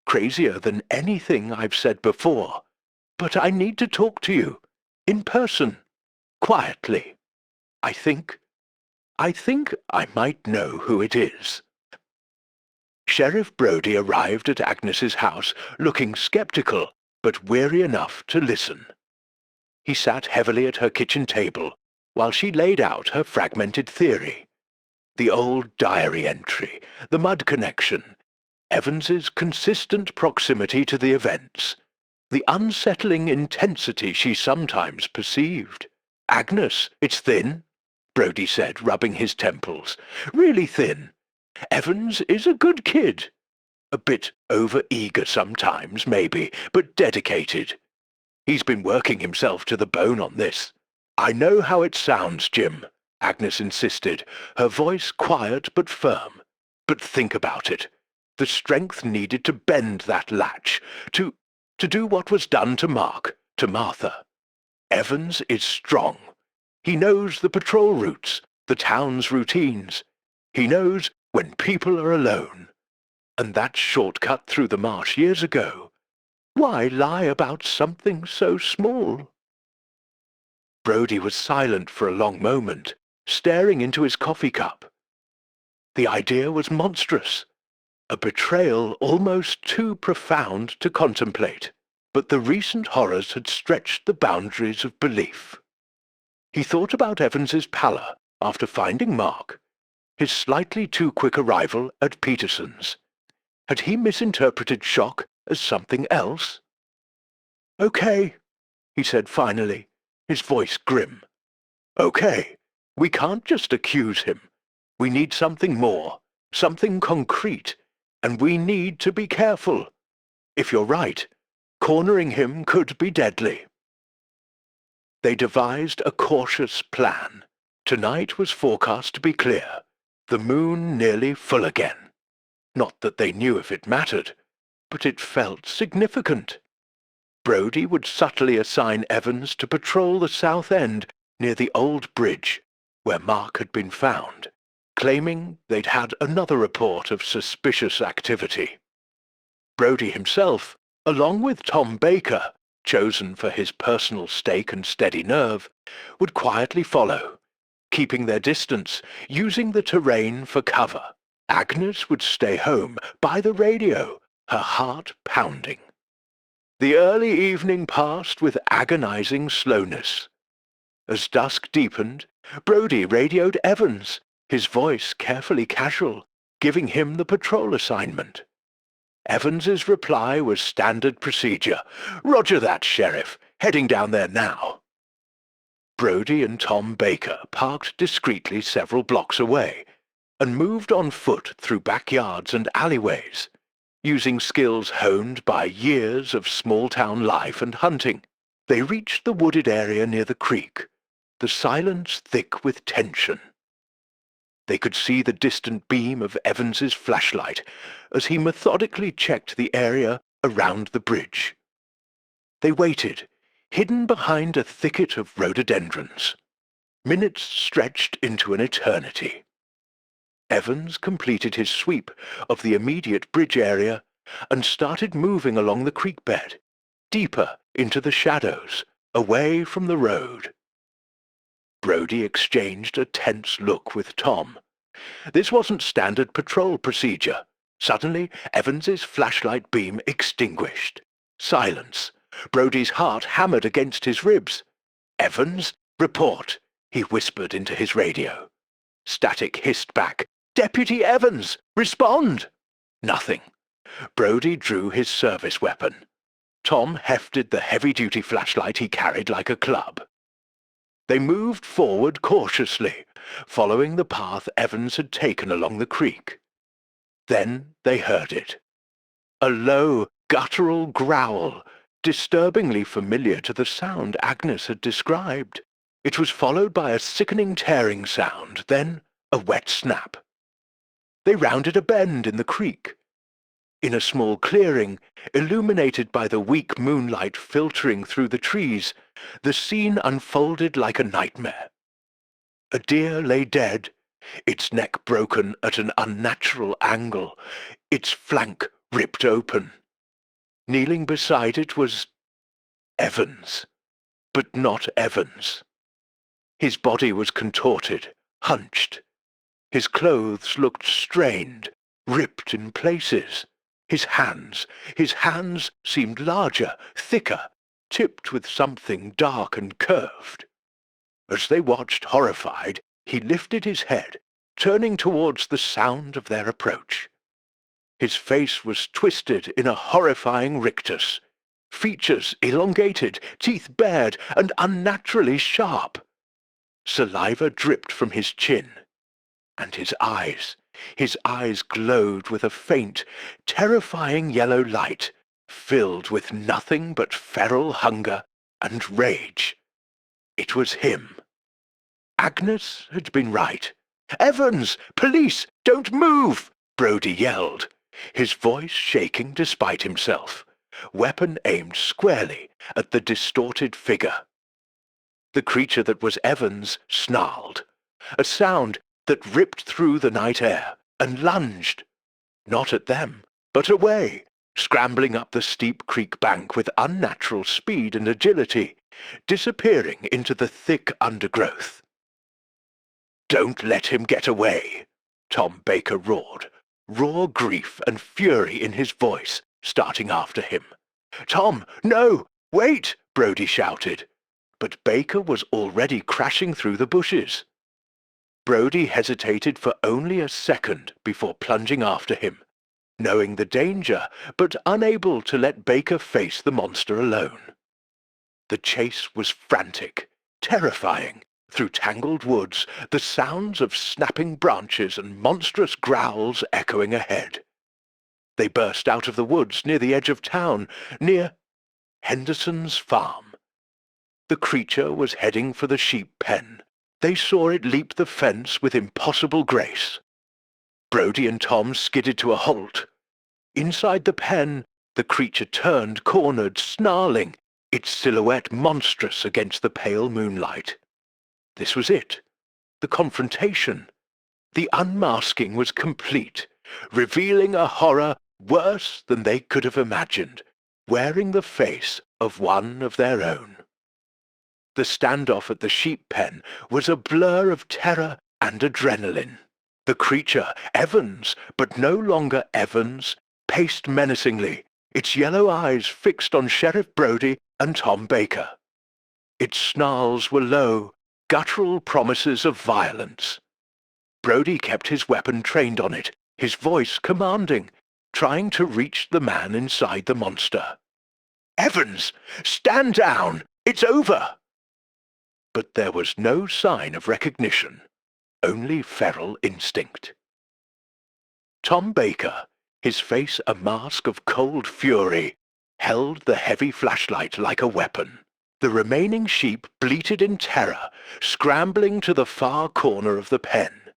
A: crazier than anything I've said before, but I need to talk to you, in person, quietly. I think I might know who it is." Sheriff Brodie arrived at Agnes's house looking sceptical but weary enough to listen. He sat heavily at her kitchen table while she laid out her fragmented theory. The old diary entry, the mud connection, Evans's consistent proximity to the events, the unsettling intensity she sometimes perceived. "Agnes, it's thin," Brodie said, rubbing his temples. "Really thin. Evans is a good kid. A bit over-eager sometimes, maybe, but dedicated. He's been working himself to the bone on this." "I know how it sounds, Jim," Agnes insisted, her voice quiet but firm. "But think about it. The strength needed to bend that latch, to do what was done to Mark, to Martha. Evans is strong. He knows the patrol routes, the town's routines. He knows when people are alone. And that shortcut through the marsh years ago. Why lie about something so small?" Brodie was silent for a long moment, staring into his coffee cup. The idea was monstrous, a betrayal almost too profound to contemplate, but the recent horrors had stretched the boundaries of belief. He thought about Evans's pallor after finding Mark, his slightly too quick arrival at Peterson's. Had he misinterpreted shock as something else? "Okay," he said finally, his voice grim. "Okay, we can't just accuse him. We need something more, something concrete, and we need to be careful. If you're right, cornering him could be deadly." They devised a cautious plan. Tonight was forecast to be clear, the moon nearly full again. Not that they knew if it mattered, but it felt significant. Brody would subtly assign Evans to patrol the south end near the old bridge, where Mark had been found, claiming they'd had another report of suspicious activity. Brody himself, along with Tom Baker, chosen for his personal stake and steady nerve, would quietly follow, keeping their distance, using the terrain for cover. Agnes would stay home, by the radio, her heart pounding. The early evening passed with agonizing slowness. As dusk deepened, Brody radioed Evans, his voice carefully casual, giving him the patrol assignment. Evans's reply was standard procedure. "Roger that, Sheriff. Heading down there now." Brody and Tom Baker parked discreetly several blocks away and moved on foot through backyards and alleyways, using skills honed by years of small-town life and hunting. They reached the wooded area near the creek, the silence thick with tension. They could see the distant beam of Evans's flashlight as he methodically checked the area around the bridge. They waited, hidden behind a thicket of rhododendrons. Minutes stretched into an eternity. Evans completed his sweep of the immediate bridge area and started moving along the creek bed, deeper into the shadows, away from the road. Brody exchanged a tense look with Tom. This wasn't standard patrol procedure. Suddenly, Evans's flashlight beam extinguished. Silence. Brody's heart hammered against his ribs. "Evans, report," he whispered into his radio. Static hissed back, "Deputy Evans, respond!" Nothing. Brody drew his service weapon. Tom hefted the heavy-duty flashlight he carried like a club. They moved forward cautiously, following the path Evans had taken along the creek. Then they heard it. A low, guttural growl, disturbingly familiar to the sound Agnes had described. It was followed by a sickening tearing sound, then a wet snap. They rounded a bend in the creek. In a small clearing, illuminated by the weak moonlight filtering through the trees, the scene unfolded like a nightmare. A deer lay dead, its neck broken at an unnatural angle, its flank ripped open. Kneeling beside it was Evans, but not Evans. His body was contorted, hunched. His clothes looked strained, ripped in places. His hands seemed larger, thicker, tipped with something dark and curved. As they watched horrified, he lifted his head, turning towards the sound of their approach. His face was twisted in a horrifying rictus, features elongated, teeth bared and unnaturally sharp. Saliva dripped from his chin, and his eyes glowed with a faint, terrifying yellow light, filled with nothing but feral hunger and rage. It was him. Agnes had been right. "Evans! Police! Don't move!" Brody yelled, his voice shaking despite himself, weapon aimed squarely at the distorted figure. The creature that was Evans snarled, a sound that ripped through the night air, and lunged, not at them, but away, scrambling up the steep creek bank with unnatural speed and agility, disappearing into the thick undergrowth. "Don't let him get away," Tom Baker roared, raw grief and fury in his voice, starting after him. "Tom, no! Wait!" Brody shouted, but Baker was already crashing through the bushes. Brody hesitated for only a second before plunging after him, knowing the danger, but unable to let Baker face the monster alone. The chase was frantic, terrifying. Through tangled woods, the sounds of snapping branches and monstrous growls echoing ahead. They burst out of the woods near the edge of town, near Henderson's farm. The creature was heading for the sheep pen. They saw it leap the fence with impossible grace. Brody and Tom skidded to a halt. Inside the pen, The creature turned, cornered, snarling, its silhouette monstrous against the pale moonlight. This was it. The confrontation. The unmasking was complete, revealing a horror worse than they could have imagined, wearing the face of one of their own. The standoff at the sheep pen was a blur of terror and adrenaline. The creature, Evans, but no longer Evans, paced menacingly, its yellow eyes fixed on Sheriff Brody and Tom Baker. Its snarls were low, guttural promises of violence. Brody kept his weapon trained on it, his voice commanding, trying to reach the man inside the monster. "Evans, stand down! It's over!" But there was no sign of recognition, only feral instinct. Tom Baker, his face a mask of cold fury, held the heavy flashlight like a weapon. The remaining sheep bleated in terror, scrambling to the far corner of the pen.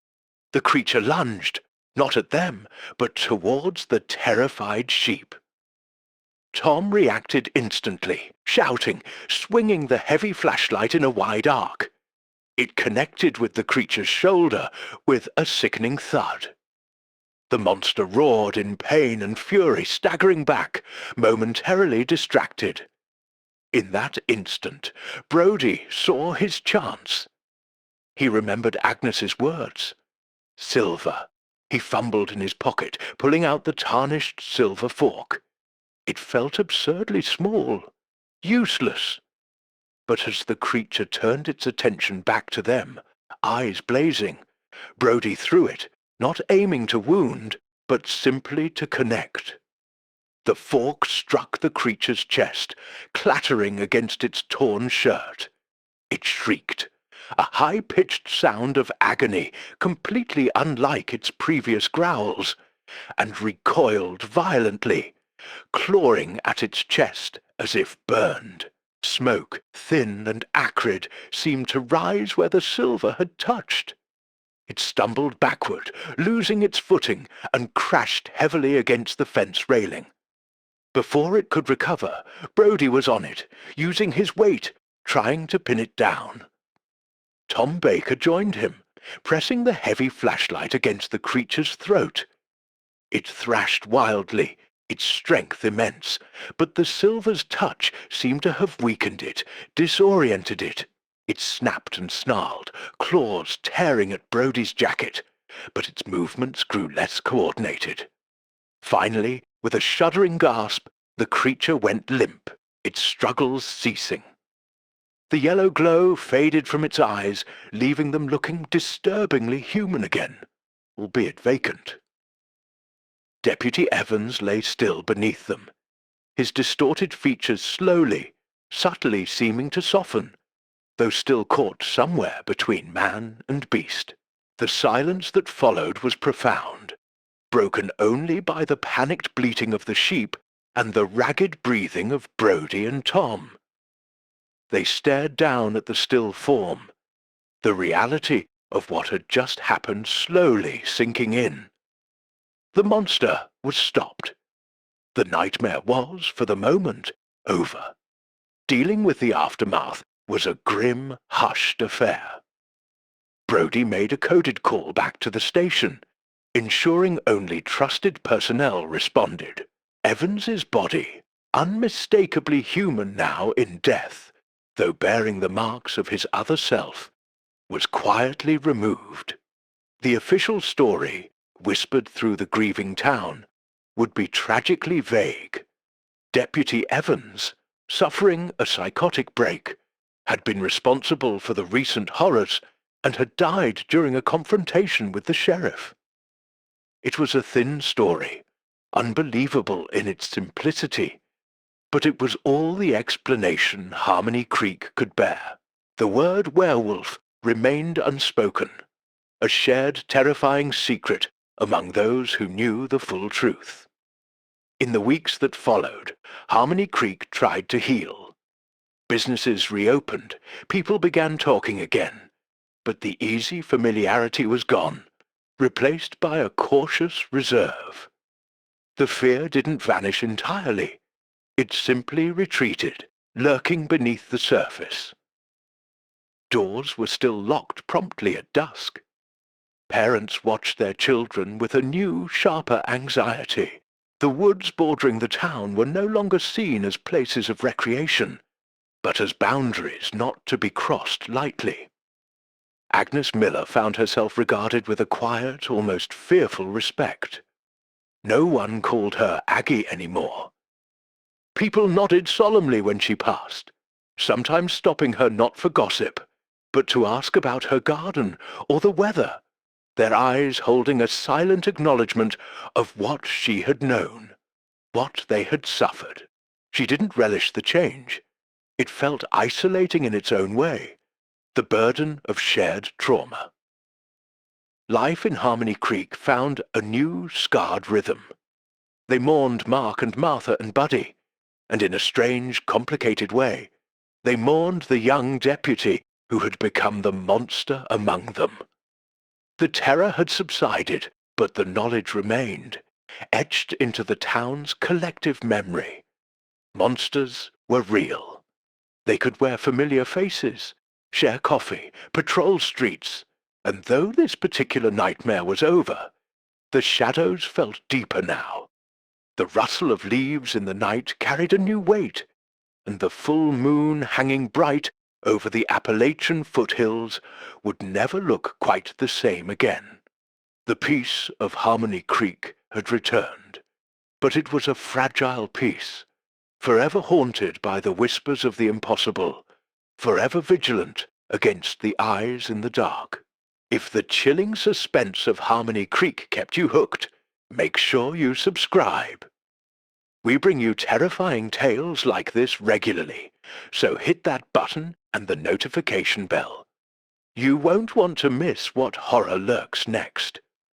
A: The creature lunged, not at them, but towards the terrified sheep. Tom reacted instantly, shouting, swinging the heavy flashlight in a wide arc. It connected with the creature's shoulder with a sickening thud. The monster roared in pain and fury, staggering back, momentarily distracted. In that instant, Brody saw his chance. He remembered Agnes's words. Silver. He fumbled in his pocket, pulling out the tarnished silver fork. It felt absurdly small, useless. But as the creature turned its attention back to them, eyes blazing, Brody threw it, not aiming to wound, but simply to connect. The fork struck the creature's chest, clattering against its torn shirt. It shrieked, a high-pitched sound of agony, completely unlike its previous growls, and recoiled violently, clawing at its chest as if burned. Smoke, thin and acrid, seemed to rise where the silver had touched. It stumbled backward, losing its footing, and crashed heavily against the fence railing. Before it could recover, Brody was on it, using his weight, trying to pin it down. Tom Baker joined him, pressing the heavy flashlight against the creature's throat. It thrashed wildly, its strength immense, but the silver's touch seemed to have weakened it, disoriented it. It snapped and snarled, claws tearing at Brody's jacket, but its movements grew less coordinated. Finally, with a shuddering gasp, the creature went limp, its struggles ceasing. The yellow glow faded from its eyes, leaving them looking disturbingly human again, albeit vacant. Deputy Evans lay still beneath them, his distorted features slowly, subtly seeming to soften, though still caught somewhere between man and beast. The silence that followed was profound, broken only by the panicked bleating of the sheep and the ragged breathing of Brody and Tom. They stared down at the still form, the reality of what had just happened slowly sinking in. The monster was stopped. The nightmare was, for the moment, over. Dealing with the aftermath was a grim, hushed affair. Brody made a coded call back to the station, ensuring only trusted personnel responded. Evans's body, unmistakably human now in death, though bearing the marks of his other self, was quietly removed. The official story, whispered through the grieving town, would be tragically vague. Deputy Evans, suffering a psychotic break, had been responsible for the recent horrors and had died during a confrontation with the sheriff. It was a thin story, unbelievable in its simplicity, but it was all the explanation Harmony Creek could bear. The word werewolf remained unspoken, a shared terrifying secret among those who knew the full truth. In the weeks that followed, Harmony Creek tried to heal. Businesses reopened, people began talking again, but the easy familiarity was gone, replaced by a cautious reserve. The fear didn't vanish entirely. It simply retreated, lurking beneath the surface. Doors were still locked promptly at dusk. Parents watched their children with a new, sharper anxiety. The woods bordering the town were no longer seen as places of recreation, but as boundaries not to be crossed lightly. Agnes Miller found herself regarded with a quiet, almost fearful respect. No one called her Aggie anymore. People nodded solemnly when she passed, sometimes stopping her not for gossip, but to ask about her garden or the weather, their eyes holding a silent acknowledgment of what she had known, what they had suffered. She didn't relish the change. It felt isolating in its own way, the burden of shared trauma. Life in Harmony Creek found a new, scarred rhythm. They mourned Mark and Martha and Buddy, and in a strange, complicated way, they mourned the young deputy who had become the monster among them. The terror had subsided, but the knowledge remained, etched into the town's collective memory. Monsters were real. They could wear familiar faces, share coffee, patrol streets, and though this particular nightmare was over, the shadows felt deeper now. The rustle of leaves in the night carried a new weight, and the full moon hanging bright over the Appalachian foothills would never look quite the same again. The peace of Harmony Creek had returned, but it was a fragile peace, forever haunted by the whispers of the impossible, forever vigilant against the eyes in the dark. If the chilling suspense of Harmony Creek kept you hooked, make sure you subscribe. We bring you terrifying tales like this regularly, so hit that button and the notification bell. You won't want to miss what horror lurks next.